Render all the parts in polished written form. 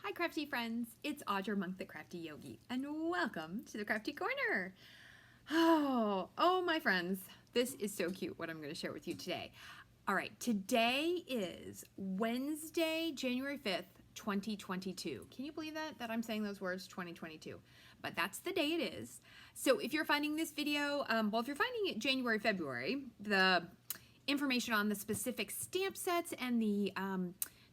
Hi crafty friends, it's Audra Monk the Crafty Yogi, and welcome to the Crafty Corner. Oh my friends, this is so cute what I'm going to share with you today. All right, today is Wednesday, January 5th, 2022. Can you believe that I'm saying those words, 2022? But that's the day it is. So if you're finding this video, well, if you're finding it January, February, the information on the specific stamp sets and the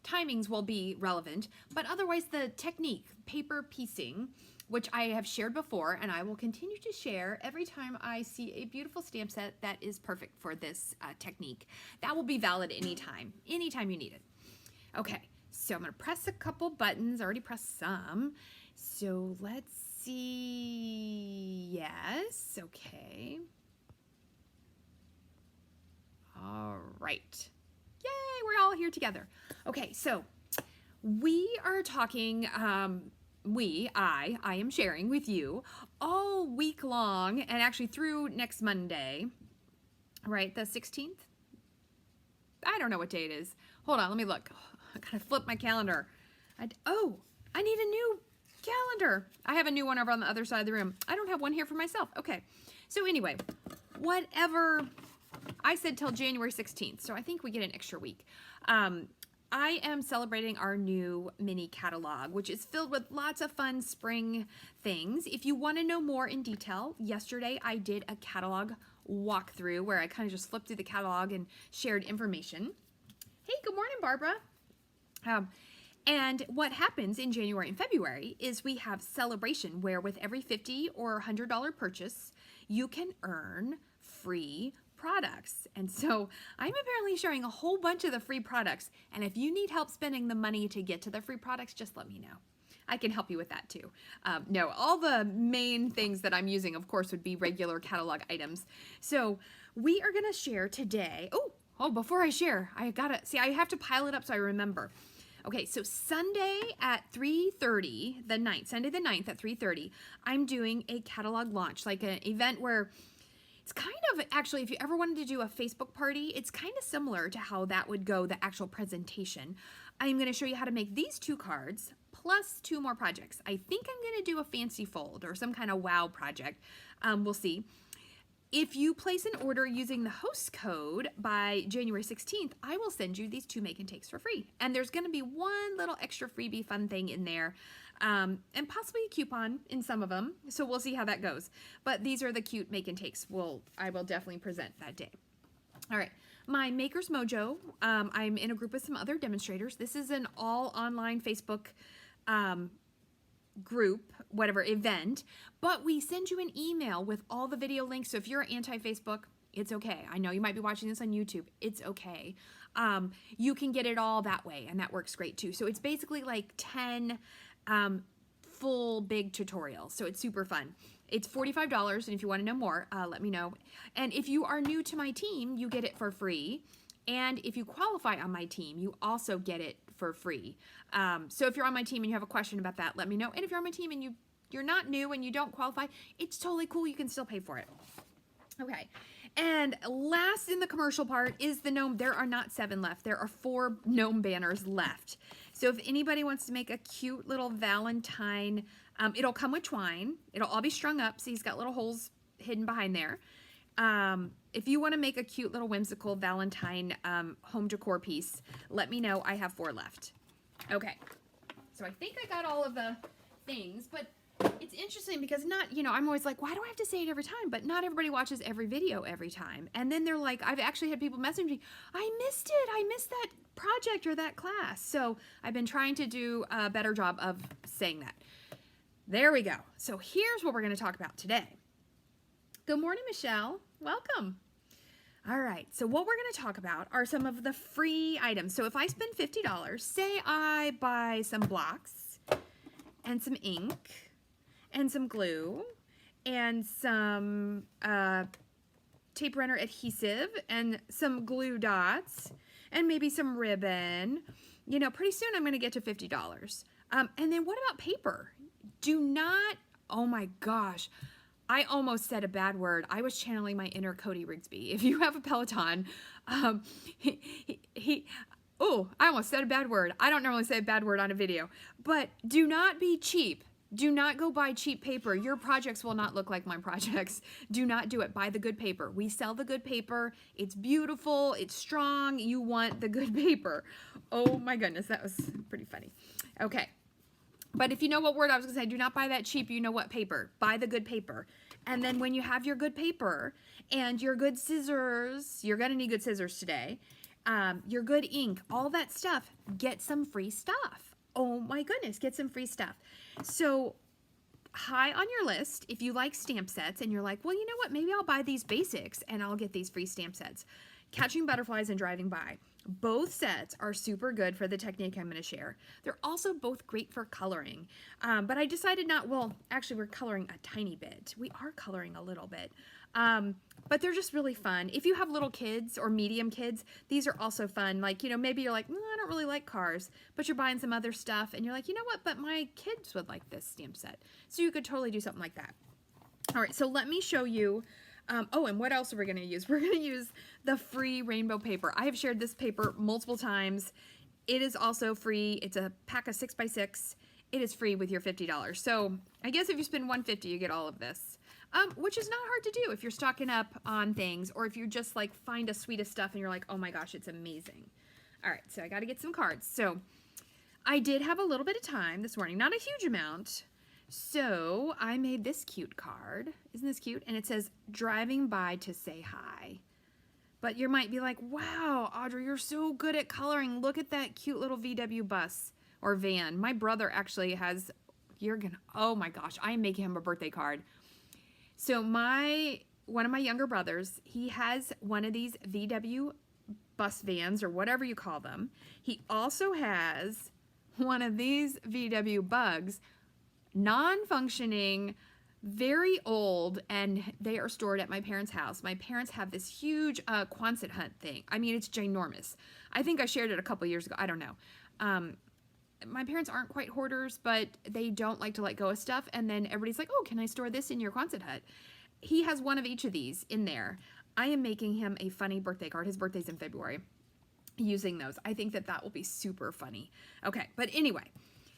timings will be relevant, but otherwise the technique, paper piecing, which I have shared before and I will continue to share every time I see a beautiful stamp set that is perfect for this technique. That will be valid anytime you need it. Okay, so I'm going to press a couple buttons. I already pressed some. So let's see. Yes, okay. All right. Yay, we're all here together. Okay, so we are talking, I am sharing with you all week long and actually through next Monday, right, the 16th? I don't know what day it is. Hold on, let me look. I gotta flip my calendar. I need a new calendar. I have a new one over on the other side of the room. I don't have one here for myself. Okay, so anyway, whatever. I said till January 16th, so I think we get an extra week. I am celebrating our new mini catalog, which is filled with lots of fun spring things. If you want to know more in detail, yesterday I did a catalog walkthrough where I kind of just flipped through the catalog and shared information. Hey, good morning, Barbara. And what happens in January and February is we have celebration where with every $50 or $100 purchase, you can earn free products. And so I'm apparently sharing a whole bunch of the free products. And if you need help spending the money to get to the free products, just let me know. I can help you with that too. No, all the main things that I'm using, of course, would be regular catalog items. So we are going to share today. Oh, before I share, I have to pile it up so I remember. Okay, so Sunday at 3:30, Sunday the 9th at 3:30, I'm doing a catalog launch, like an event where it's kind of, actually, if you ever wanted to do a Facebook party, it's kind of similar to how that would go, the actual presentation. I'm going to show you how to make these 2 cards plus 2 more projects. I think I'm going to do a fancy fold or some kind of wow project. We'll see. If you place an order using the host code by January 16th, I will send you these 2 make and takes for free. And there's going to be one little extra freebie fun thing in there. And possibly a coupon in some of them. So we'll see how that goes. But these are the cute make and takes I will definitely present that day. All right, my Maker's Mojo, I'm in a group with some other demonstrators. This is an all online Facebook group, whatever, event, but we send you an email with all the video links. So if you're anti-Facebook, it's okay. I know you might be watching this on YouTube. It's okay. You can get it all that way, and that works great too. So it's basically like 10 full big tutorials. So it's super fun. It's $45, and if you want to know more, let me know. And if you are new to my team, you get it for free. And if you qualify on my team, you also get it for free. So if you're on my team and you have a question about that, let me know. And if you're on my team and you're not new and you don't qualify, it's totally cool. You can still pay for it. Okay. And last in the commercial part is the Gnome. There are not 7 left. There are 4 Gnome banners left. So if anybody wants to make a cute little Valentine, it'll come with twine. It'll all be strung up. So he's got little holes hidden behind there. If you want to make a cute little whimsical Valentine home decor piece, let me know. I have 4 left. Okay. So I think I got all of the things, but it's interesting because I'm always like, why do I have to say it every time? But not everybody watches every video every time. And then they're like, I've actually had people message me, I missed it. I missed that project or that class. So I've been trying to do a better job of saying that. There we go. So here's what we're going to talk about today. Good morning, Michelle. Welcome. All right, so what we're going to talk about are some of the free items. So if I spend $50, say I buy some blocks and some ink and some glue and some tape runner adhesive and some glue dots and maybe some ribbon, pretty soon I'm going to get to $50. And then what about paper? Oh my gosh. I almost said a bad word. I was channeling my inner Cody Rigsby. If you have a Peloton, Oh, I almost said a bad word. I don't normally say a bad word on a video, but do not be cheap. Do not go buy cheap paper. Your projects will not look like my projects. Do not do it. Buy the good paper. We sell the good paper. It's beautiful. It's strong. You want the good paper. Oh my goodness, that was pretty funny. Okay. But if you know what word I was going to say, do not buy that cheap. You know what paper. Buy the good paper. And then when you have your good paper and your good scissors, you're going to need good scissors today, your good ink, all that stuff, get some free stuff. Oh my goodness, get some free stuff. So high on your list, if you like stamp sets and you're like, well, you know what, maybe I'll buy these basics and I'll get these free stamp sets. Catching Butterflies and Driving By. Both sets are super good for the technique I'm going to share. They're also both great for coloring. But I decided not, well, actually we're coloring a tiny bit. We are coloring a little bit. But they're just really fun. If you have little kids or medium kids, these are also fun. Like, you know, maybe you're like, I don't really like cars, but you're buying some other stuff and you're like, you know what, but my kids would like this stamp set. So you could totally do something like that. All right, so let me show you. Oh, and what else are we going to use? We're going to use the free rainbow paper. I have shared this paper multiple times. It is also free. It's a pack of 6x6. It is free with your $50. So I guess if you spend $150, you get all of this, which is not hard to do if you're stocking up on things or if you just like find a suite of stuff and you're like, oh my gosh, it's amazing. All right, so I got to get some cards. So I did have a little bit of time this morning, not a huge amount. So I made this cute card. Isn't this cute? And it says, driving by to say hi. But you might be like, wow, Audrey, you're so good at coloring. Look at that cute little VW bus or van. My brother actually has, oh my gosh, I am making him a birthday card. So one of my younger brothers, he has one of these VW bus vans or whatever you call them. He also has one of these VW bugs, non-functioning, very old, and they are stored at my parents' house. My parents have this huge Quonset hunt thing. I mean, it's ginormous. I think I shared it a couple years ago. I don't know. My parents aren't quite hoarders, but they don't like to let go of stuff. And then everybody's like, oh, can I store this in your Quonset hut? He has one of each of these in there. I am making him a funny birthday card. His birthday's in February. Using those. I think that will be super funny. Okay, but anyway.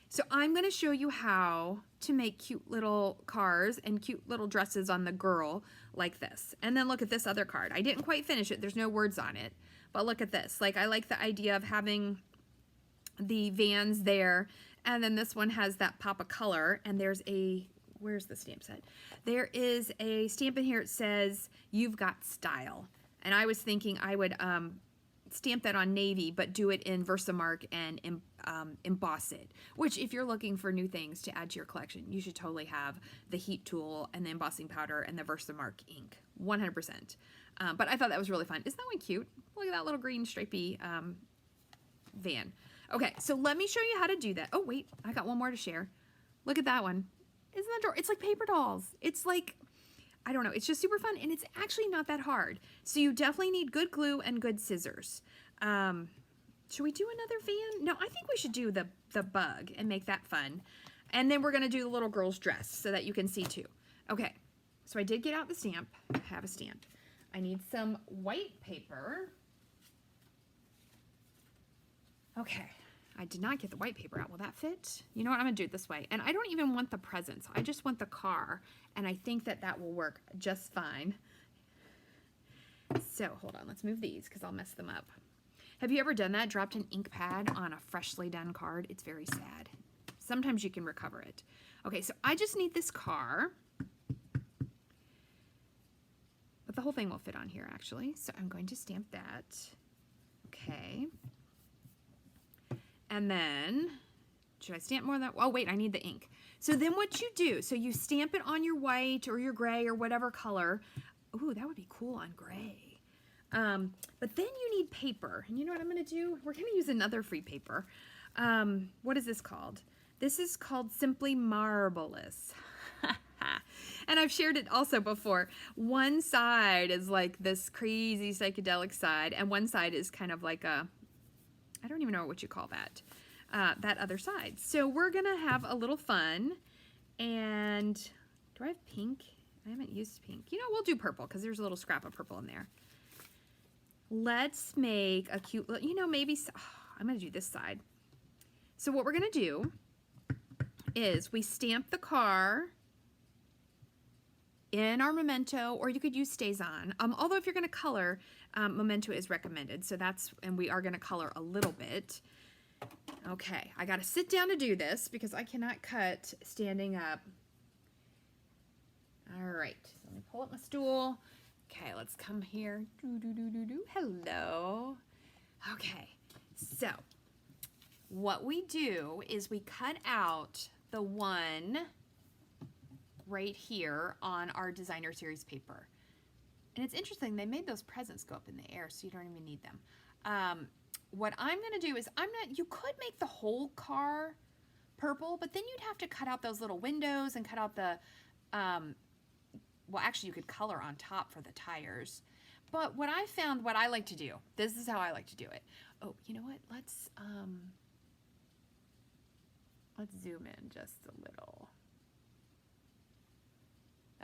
So I'm going to show you how to make cute little cars and cute little dresses on the girl like this. And then look at this other card. I didn't quite finish it. There's no words on it. But look at this. Like, I like the idea of having the vans there. And then this one has that pop of color. And there's where's the stamp set? There is a stamp in here. It says, you've got style. And I was thinking I would stamp that on navy, but do it in Versamark and emboss it, which if you're looking for new things to add to your collection, you should totally have the heat tool and the embossing powder and the Versamark ink, 100%. But I thought that was really fun. Isn't that one cute? Look at that little green stripey van. Okay, so let me show you how to do that. Oh, wait, I got one more to share. Look at that one. Isn't that adorable? It's like paper dolls. It's like, I don't know, it's just super fun, and it's actually not that hard. So you definitely need good glue and good scissors. Should we do another van? No, I think we should do the bug and make that fun. And then we're going to do the little girl's dress so that you can see too. Okay, so I did get out the stamp. I have a stamp. I need some white paper. Okay, I did not get the white paper out. Will that fit? You know what? I'm going to do it this way. And I don't even want the presents. I just want the car. And I think that will work just fine. So hold on. Let's move these because I'll mess them up. Have you ever done that? Dropped an ink pad on a freshly done card? It's very sad. Sometimes you can recover it. Okay, so I just need this car. But the whole thing will fit on here, actually. So I'm going to stamp that. Okay. And then, should I stamp more than that? Oh, wait, I need the ink. So then what you do, so you stamp it on your white or your gray or whatever color. Ooh, that would be cool on gray. But then you need paper. And you know what I'm going to do? We're going to use another free paper. What is this called? This is called Simply Marvelous. And I've shared it also before. One side is like this crazy psychedelic side, and one side is kind of like a, I don't even know what you call that, that other side. So we're going to have a little fun. And do I have pink? I haven't used pink. You know, we'll do purple because there's a little scrap of purple in there. Let's make a cute little, you know, maybe, oh, I'm going to do this side. So what we're going to do is we stamp the car in our memento, or you could use StazOn. Although if you're going to color, memento is recommended. So and we are going to color a little bit. Okay, I got to sit down to do this because I cannot cut standing up. All right, so let me pull up my stool. Okay, let's come here. Hello. Okay, so what we do is we cut out the one right here on our designer series paper. And it's interesting, they made those presents go up in the air, so you don't even need them. What I'm gonna do is you could make the whole car purple, but then you'd have to cut out those little windows and cut out the, well, actually you could color on top for the tires. But what I found, what I like to do, this is how I like to do it. Oh, you know what? Let's zoom in just a little.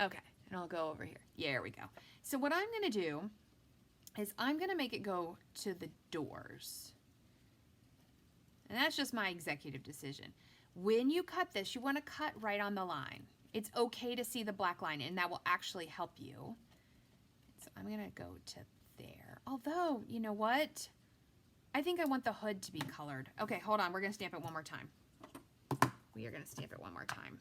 Okay, and I'll go over here. There we go. So what I'm gonna do is I'm gonna make it go to the doors. And that's just my executive decision. When you cut this, you wanna cut right on the line. It's okay to see the black line, and that will actually help you. So I'm gonna go to there. Although, you know what? I think I want the hood to be colored. Okay, hold on, we're gonna stamp it one more time. We are gonna stamp it one more time.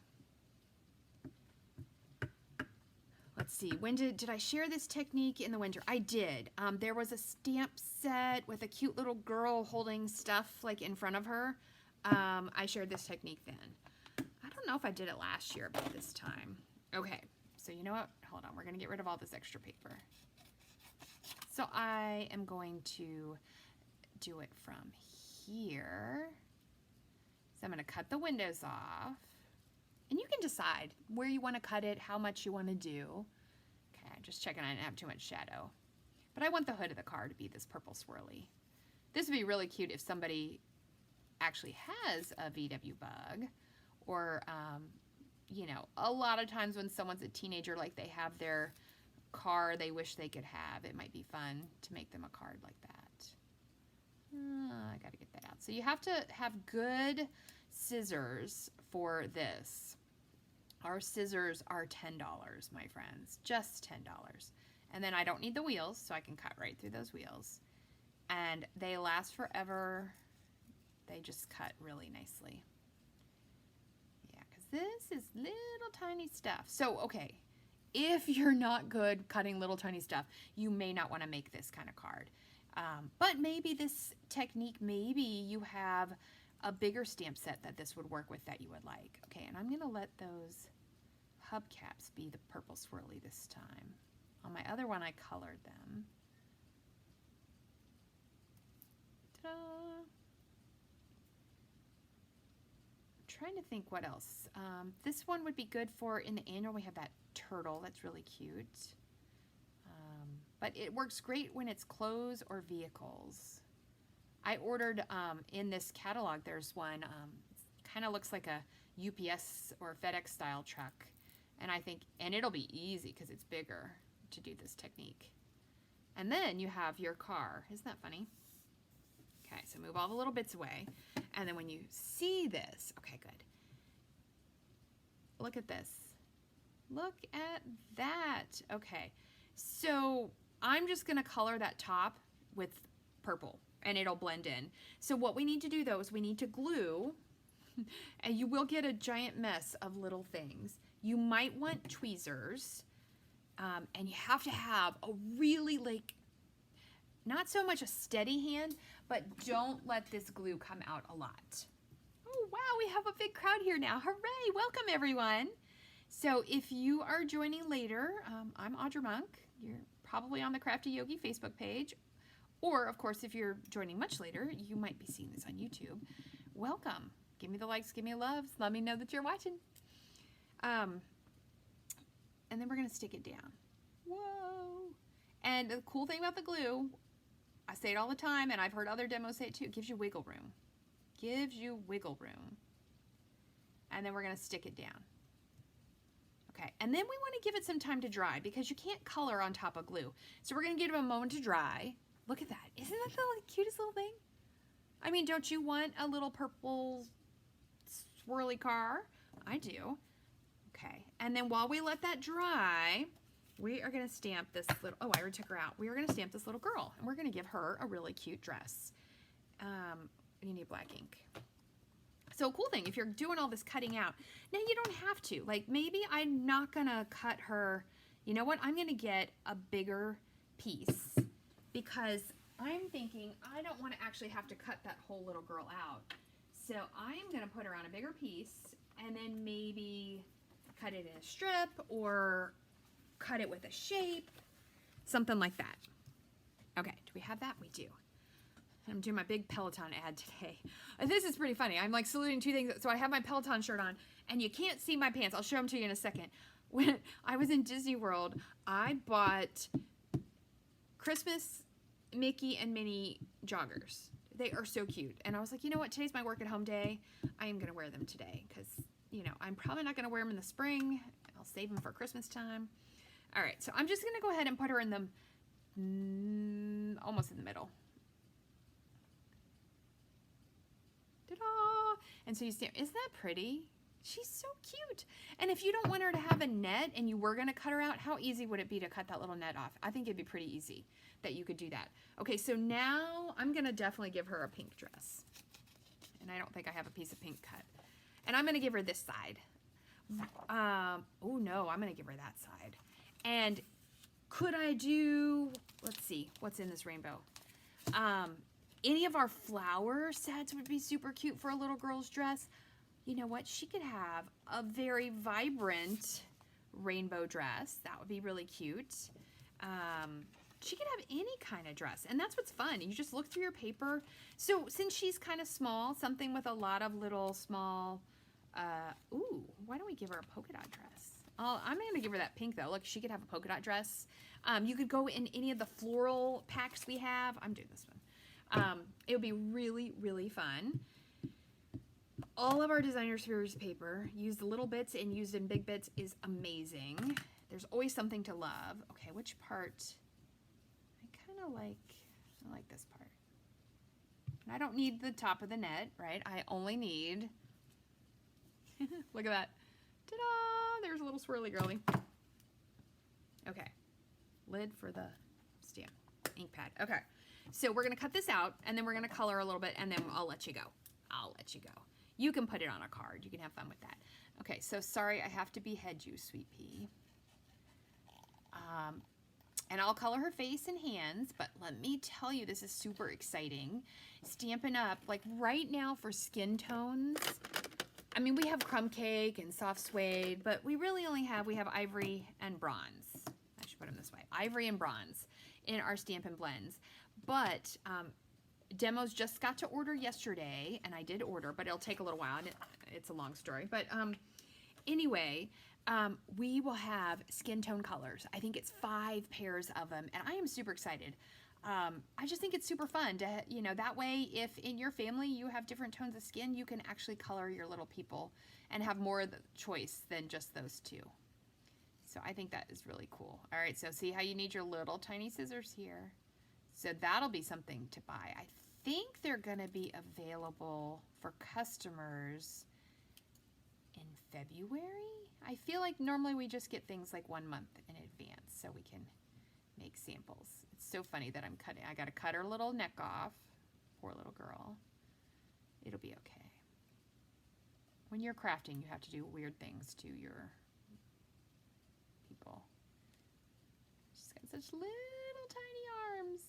Let's see, when did I share this technique in the winter? I did. There was a stamp set with a cute little girl holding stuff like in front of her. I shared this technique then. I don't know if I did it last year, but this time. Okay, so you know what? Hold on, we're gonna get rid of all this extra paper. So I am going to do it from here. So I'm gonna cut the windows off. And you can decide where you want to cut it, how much you want to do. Okay, I'm just checking I didn't have too much shadow. But I want the hood of the car to be this purple swirly. This would be really cute if somebody actually has a VW Bug. Or, you know, a lot of times when someone's a teenager, like they have their car they wish they could have, it might be fun to make them a card like that. I gotta get that out. So you have to have good scissors for this. Our scissors are $10, my friends, just $10. And then I don't need the wheels, so I can cut right through those wheels. And they last forever. They just cut really nicely. Yeah, because this is little tiny stuff. So, okay, if you're not good cutting little tiny stuff, you may not want to make this kind of card. But maybe this technique, maybe you have a bigger stamp set that this would work with that you would like. Okay, and I'm going to let those hubcaps be the purple swirly this time. On my other one, I colored them. Ta-da! I'm trying to think what else. This one would be good for, in the annual, we have that turtle. That's really cute. But it works great when it's clothes or vehicles. I ordered in this catalog, there's one, kind of looks like a UPS or FedEx style truck. And I think, and it'll be easy because it's bigger to do this technique. And then you have your car. Isn't that funny? Okay, so move all the little bits away. And then when you see this, okay, good. Look at this. Look at that. Okay, so I'm just gonna color that top with purple and it'll blend in. So what we need to do though is we need to glue, and you will get a giant mess of little things. You might want tweezers, and you have to have a really, like, not so much a steady hand, but don't let this glue come out a lot. Oh wow, we have a big crowd here now. Hooray, welcome everyone. So if you are joining later, I'm Audra Monk. You're probably on the Crafty Yogi Facebook page. Or, of course, if you're joining much later, you might be seeing this on YouTube. Welcome. Give me the likes, give me loves. Let me know that you're watching. And then we're going to stick it down. Whoa. And the cool thing about the glue, I say it all the time, and I've heard other demos say it too, it gives you wiggle room. Gives you wiggle room. And then we're going to stick it down. Okay, and then we want to give it some time to dry because you can't color on top of glue. So we're going to give it a moment to dry. Look at that. Isn't that the cutest little thing? I mean, don't you want a little purple swirly car? I do. Okay, and then while we let that dry, we are gonna stamp this little, oh, I already took her out. We are gonna stamp this little girl, and we're gonna give her a really cute dress. You need black ink. So cool thing, if you're doing all this cutting out, now you don't have to. Like maybe I'm not gonna cut her, you know what? I'm gonna get a bigger piece because I'm thinking I don't wanna actually have to cut that whole little girl out. So I'm gonna put her on a bigger piece and then maybe cut it in a strip or cut it with a shape, something like that. Okay, do we have that? We do. I'm doing my big Peloton ad today. This is pretty funny. I'm like saluting two things. So I have my Peloton shirt on and you can't see my pants. I'll show them to you in a second. When I was in Disney World, I bought Christmas Mickey and Minnie joggers. They are so cute. And I was like, you know what? Today's my work at home day. I am going to wear them today because, you know, I'm probably not going to wear them in the spring. I'll save them for Christmas time. All right. So I'm just going to go ahead and put her in the, almost in the middle. Ta-da! And so you see, isn't that pretty? She's so cute. And if you don't want her to have a net and you were going to cut her out, how easy would it be to cut that little net off? I think it'd be pretty easy that you could do that. Okay, so now I'm going to definitely give her a pink dress. And I don't think I have a piece of pink cut. And I'm going to give her this side. Oh no, I'm going to give her that side. And could I do, let's see, what's in this rainbow? Any of our flower sets would be super cute for a little girl's dress. You know what? She could have a very vibrant rainbow dress. That would be really cute. She could have any kind of dress. And that's what's fun. You just look through your paper. So since she's kind of small, something with a lot of little small, ooh, why don't we give her a polka dot dress? I'm going to give her that pink though. Look, she could have a polka dot dress. You could go in any of the floral packs we have. I'm doing this one. It would be really, really fun. All of our Designer Series paper, used little bits and used in big bits, is amazing. There's always something to love. Okay, which part? I like this part. And I don't need the top of the net, right? I only need, look at that. Ta-da! There's a little swirly girly. Okay, lid for the stamp, ink pad. Okay. So we're going to cut this out, and then we're going to color a little bit, and then I'll let you go. I'll let you go. You can put it on a card. You can have fun with that. Okay, so sorry, I have to behead you, sweet pea. And I'll color her face and hands, but let me tell you, this is super exciting. Stampin' Up, like right now for skin tones, I mean, we have crumb cake and soft suede, but we really only have, we have ivory and bronze. I should put them this way. Ivory and bronze in our Stampin' Blends. But demos just got to order yesterday, and I did order, but it'll take a little while. It's a long story. But anyway, we will have skin tone colors. I think it's 5 pairs of them, and I am super excited. I just think it's super fun to, you know, that way if in your family you have different tones of skin, you can actually color your little people and have more of the choice than just those two. So I think that is really cool. All right, so see how you need your little tiny scissors here. So that'll be something to buy. I think they're gonna be available for customers in February. I feel like normally we just get things like 1 month in advance so we can make samples. It's so funny that I gotta cut her little neck off. Poor little girl. It'll be okay. When you're crafting, you have to do weird things to your people. She's got such little tiny arms.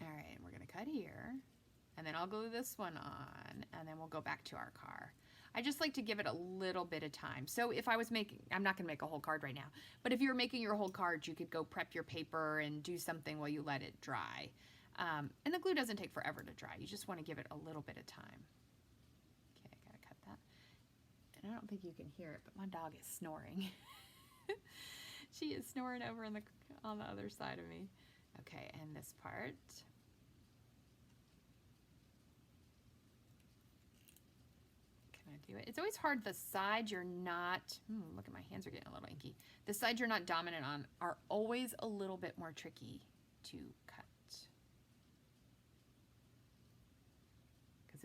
All right, we're gonna cut here, and then I'll glue this one on, and then we'll go back to our car. I just like to give it a little bit of time. So if I was making, I'm not gonna make a whole card right now, but if you were making your whole card, you could go prep your paper and do something while you let it dry. And the glue doesn't take forever to dry. You just wanna give it a little bit of time. Okay, I gotta cut that. And I don't think you can hear it, but my dog is snoring. She is snoring over on the other side of me. Okay, and this part. Can I do it? It's always hard, the side you're not, look at my hands are getting a little inky. The side you're not dominant on are always a little bit more tricky to cut.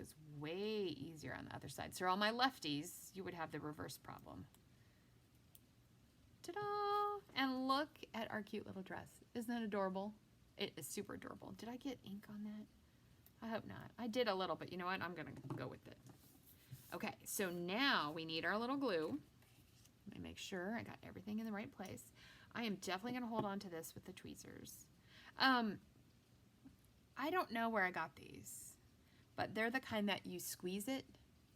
this way easier on the other side. So all my lefties, you would have the reverse problem. Ta-da! And look at our cute little dress. Isn't that adorable? It is super adorable. Did I get ink on that? I hope not. I did a little, but you know what? I'm going to go with it. Okay, so now we need our little glue. Let me make sure I got everything in the right place. I am definitely going to hold on to this with the tweezers. I don't know where I got these, but they're the kind that you squeeze it.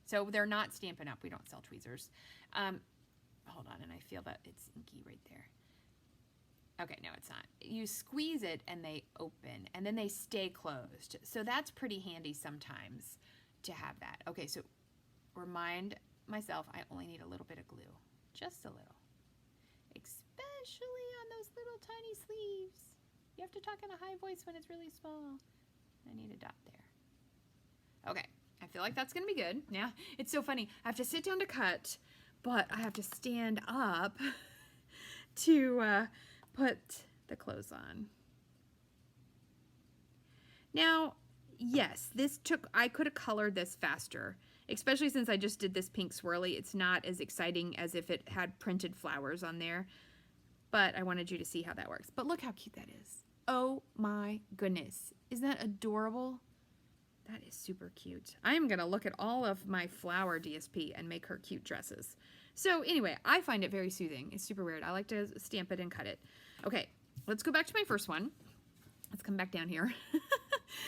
So they're not Stampin' Up. We don't sell tweezers. Hold on, and I feel that it's inky right there. Okay, no, it's not. You squeeze it and they open, and then they stay closed. So that's pretty handy sometimes to have that. Okay, so remind myself I only need a little bit of glue. Just a little. Especially on those little tiny sleeves. You have to talk in a high voice when it's really small. I need a dot there. Okay, I feel like that's gonna be good. Now, it's so funny. I have to sit down to cut, but I have to stand up to put the clothes on. Now, yes, I could have colored this faster, especially since I just did this pink swirly. It's not as exciting as if it had printed flowers on there, but I wanted you to see how that works. But look how cute that is. Oh my goodness. Isn't that adorable? That is super cute. I am gonna look at all of my flower DSP and make her cute dresses. So anyway, I find it very soothing. It's super weird. I like to stamp it and cut it. Okay, let's go back to my first one. Let's come back down here.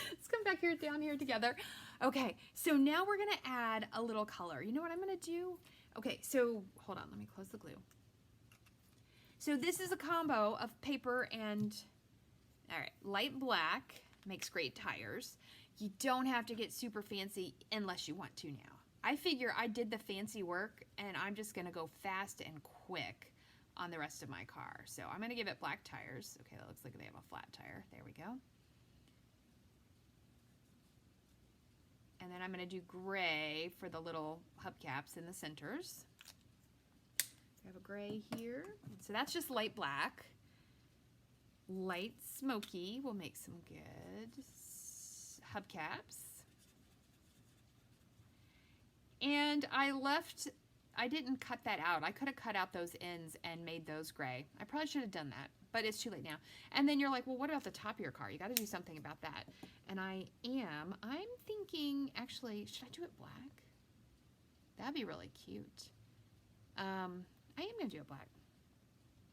Let's come back down here together. Okay, so now we're gonna add a little color. You know what I'm gonna do? Okay, so hold on, let me close the glue. So this is a combo of paper and, all right, light black makes great tires. You don't have to get super fancy unless you want to now. I figure I did the fancy work and I'm just gonna go fast and quick on the rest of my car. So I'm gonna give it black tires. Okay, that looks like they have a flat tire. There we go. And then I'm gonna do gray for the little hubcaps in the centers. We have a gray here. So that's just light black. Light smoky will make some good hubcaps. And I didn't cut that out. I could have cut out those ends and made those gray. I probably should have done that, but it's too late now. And then you're like, well, what about the top of your car? You got to do something about that. And I'm thinking, actually, should I do it black? That'd be really cute. I am going to do it black.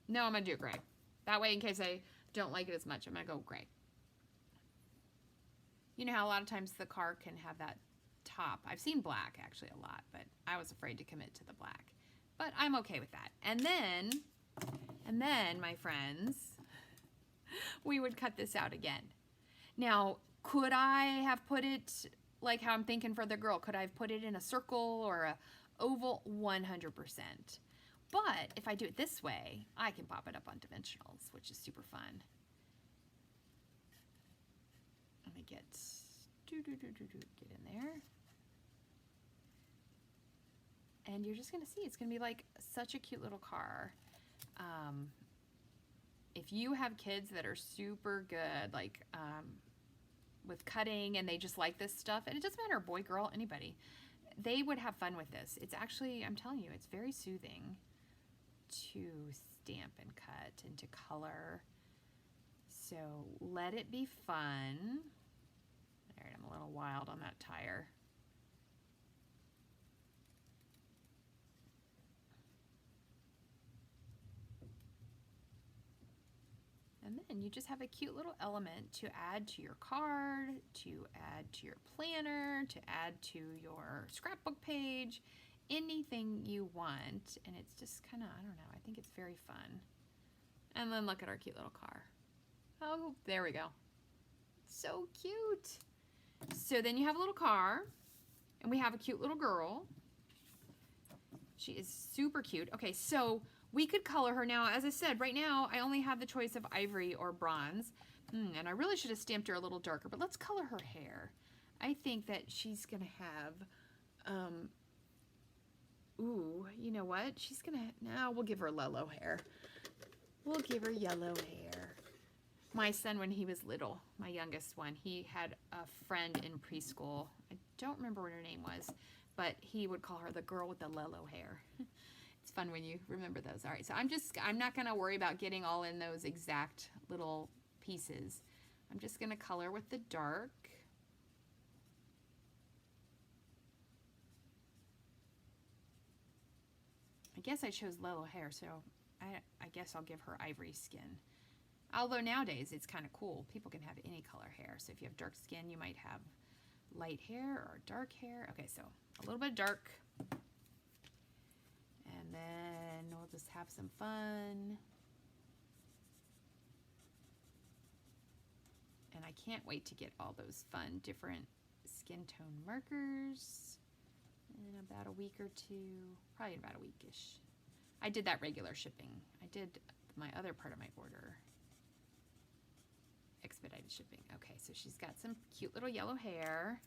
No, I'm going to do it gray. That way, in case I don't like it as much, I'm going to go gray. You know how a lot of times the car can have that top. I've seen black actually a lot, but I was afraid to commit to the black. But I'm okay with that. And then, my friends, we would cut this out again. Now, could I have put it like how I'm thinking for the girl? Could I have put it in a circle or a oval? 100%. But if I do it this way, I can pop it up on dimensionals, which is super fun. Let me get in there. And you're just gonna see, it's gonna be like such a cute little car. If you have kids that are super good, like with cutting, and they just like this stuff, and it doesn't matter, boy, girl, anybody, they would have fun with this. It's actually, I'm telling you, it's very soothing to stamp and cut and to color. So let it be fun. All right, I'm a little wild on that tire. And then you just have a cute little element to add to your card, to add to your planner, to add to your scrapbook page, anything you want. And it's just kind of, I don't know, I think it's very fun. And then look at our cute little car. Oh, there we go. So cute. So then you have a little car, and we have a cute little girl. She is super cute. Okay, so we could color her now. As I said, right now I only have the choice of ivory or bronze. And I really should have stamped her a little darker, but let's color her hair. I think that she's gonna have, ooh, you know what? She's gonna, no, we'll give her yellow hair. We'll give her yellow hair. My son, when he was little, my youngest one, he had a friend in preschool. I don't remember what her name was, but he would call her the girl with the Lelo hair. It's fun when you remember those. All right, so I'm not gonna worry about getting all in those exact little pieces. I'm just gonna color with the dark. I guess I chose Lelo hair, so I guess I'll give her ivory skin. Although nowadays it's kind of cool. People can have any color hair. So if you have dark skin, you might have light hair or dark hair. Okay, so a little bit of dark. And then we'll just have some fun. And I can't wait to get all those fun different skin tone markers in about a week or two, probably in about a weekish. I did that regular shipping. I did my other part of my order. Expedited shipping. Okay, so she's got some cute little yellow hair.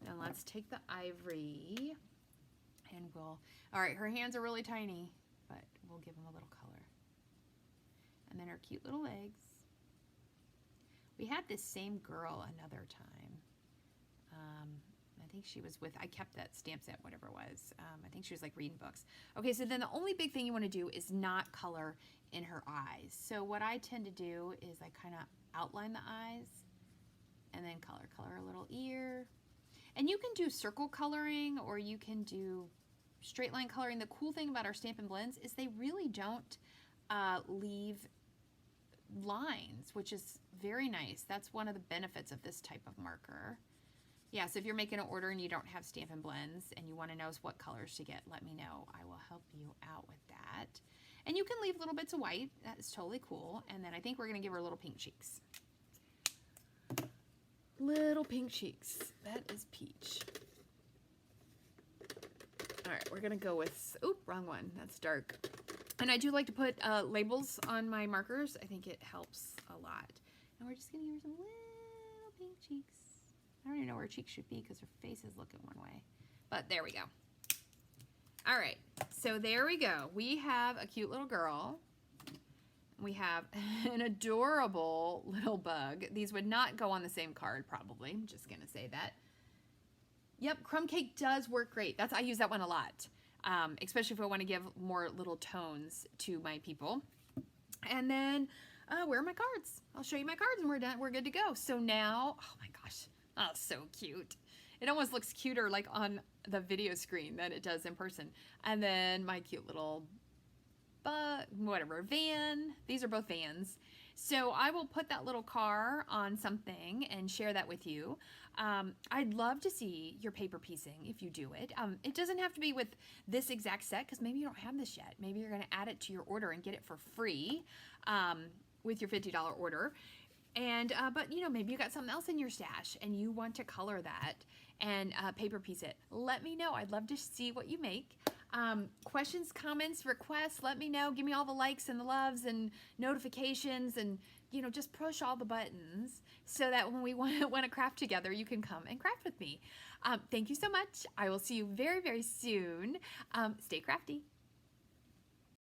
Now let's take the ivory and all right, her hands are really tiny, but we'll give them a little color. And then her cute little legs. We had this same girl another time. I think she was with, I kept that stamp set, whatever it was. I think she was like reading books. Okay, so then the only big thing you want to do is not color in her eyes. So what I tend to do is I kind of outline the eyes and then color a little ear. And you can do circle coloring or you can do straight line coloring. The cool thing about our Stampin' Blends is they really don't leave lines, which is very nice. That's one of the benefits of this type of marker. Yeah, so if you're making an order and you don't have Stampin' Blends and you want to know what colors to get, let me know. I will help you out with that. And you can leave little bits of white. That is totally cool. And then I think we're going to give her little pink cheeks. Little pink cheeks. That is peach. All right, we're going to go with, oop, wrong one. That's dark. And I do like to put labels on my markers. I think it helps a lot. And we're just going to give her some little pink cheeks. I don't even know where her cheeks should be because her face is looking one way. But there we go. All right, so there we go. We have a cute little girl. We have an adorable little bug. These would not go on the same card, probably. I'm just going to say that. Yep, crumb cake does work great. I use that one a lot, especially if I want to give more little tones to my people. And then, where are my cards? I'll show you my cards and we're done. We're good to go. So now, oh my gosh, oh, so cute. It almost looks cuter like on the video screen than it does in person. And then my cute little van. These are both vans. So I will put that little car on something and share that with you. I'd love to see your paper piecing if you do it. It doesn't have to be with this exact set because maybe you don't have this yet. Maybe you're going to add it to your order and get it for free with your $50 order. And but you know, maybe you got something else in your stash and you want to color that and paper piece it. Let me know. I'd love to see what you make. Questions, comments, requests, let me know. Give me all the likes and the loves and notifications and, you know, just push all the buttons so that when we want to craft together, you can come and craft with me. Thank you so much. I will see you very, very soon. Stay crafty.